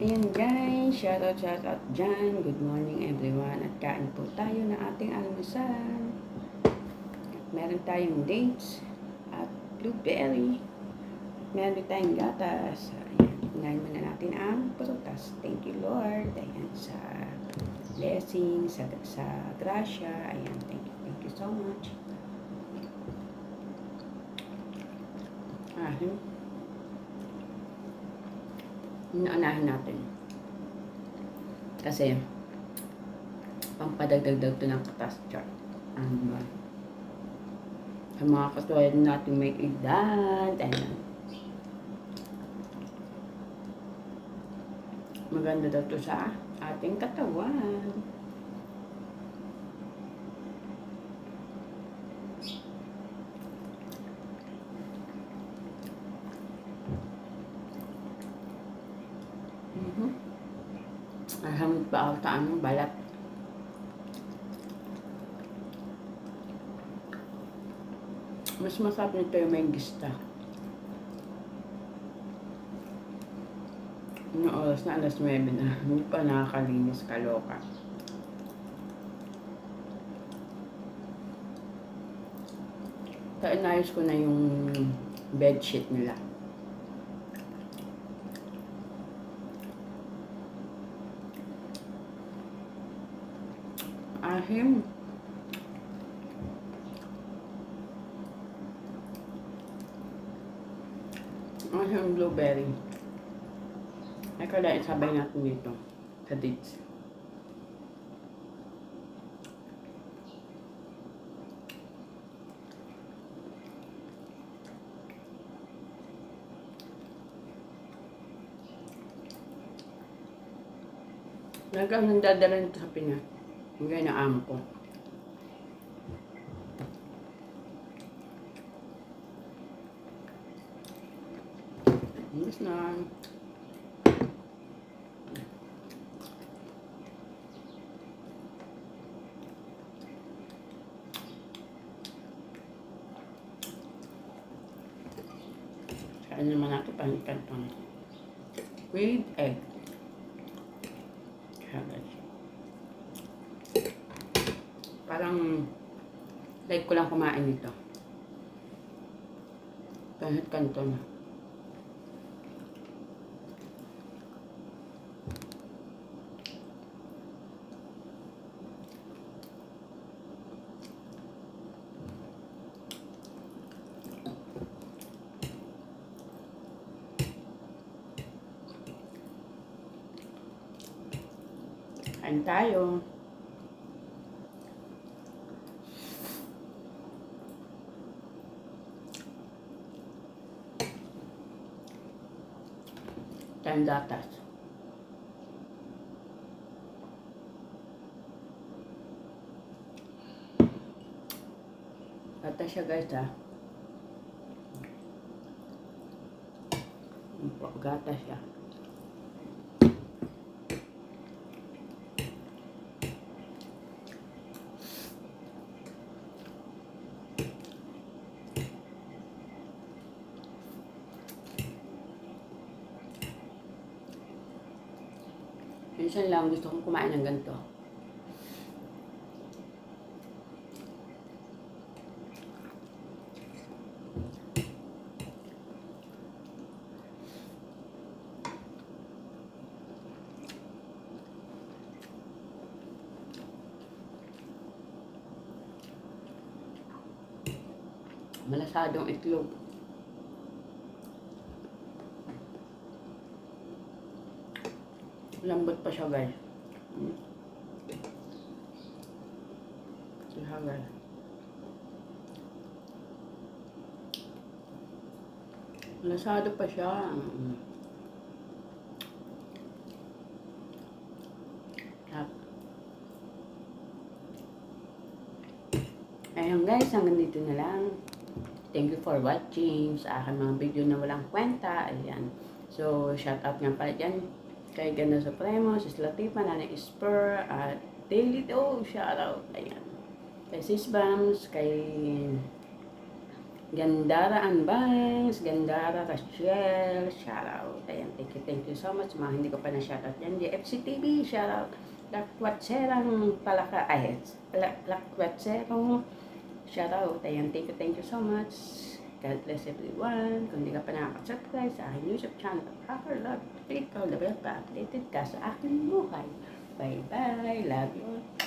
Ayan guys, shoutout dyan. Good morning everyone. At kain po tayo ng ating almusal. At meron tayong dates at blueberry. Meron din tayong gatas. Ayan, unahin muna natin ang prutas. Thank you Lord. Ayan, sa blessing, sa grasya. Ayan, thank you so much. Inuunahin natin. Kasi, pampadagdag to ng katas chart. Sa mga katulad natin may edad, ayan. Maganda daw to sa ating katawan. Mahamit pa ako sa balat. Mas masarap nito yung may gista. Yung oras na alas 9 na. Hindi pa nakakalinis, kaloka. Kaya inayos ko na yung bedsheet nila. Ahim. Ahim blueberry. Ay kaya isabay natin dito sa dates. Nagang nandadala nito sa Pinas. Ang gaya na amo ko. Mas na. Kain naman natin pang-kantong with egg. Parang like ko lang kumain nito. Kahit kanton. Kain tayo. Tayong gatas. Gatas siya guys ha. Gatas siya. Minsan lang gusto kong kumain ng ganito. Malasadong itlog. Lambot pa siya guys. Sihagal. Lasado pa siya. Ayun guys, hanggang dito na lang. Thank you for watching sa aking mga video na walang kwenta. Ayan. So, shout out nga pala dyan kay Ganda Supremo, Sis Latifa, Nanay Spur, at Daily Do, shout out. Ayan. Kay Sis Bams, kay Gandara Anbangs, Gandara Rachel, shoutout. Ayan, thank you so much. Mga hindi ko pa na-shoutout yan. GFC TV, shoutout. Lakwatserang Palaka, Lakwatserang, shoutout. Ayan, thank you so much. God bless everyone. Kung hindi ka pa nakaka-subscribe sa aking YouTube channel, Hacker Love, click on the bell para updated ka sa aking buhay. Bye-bye. Love you all.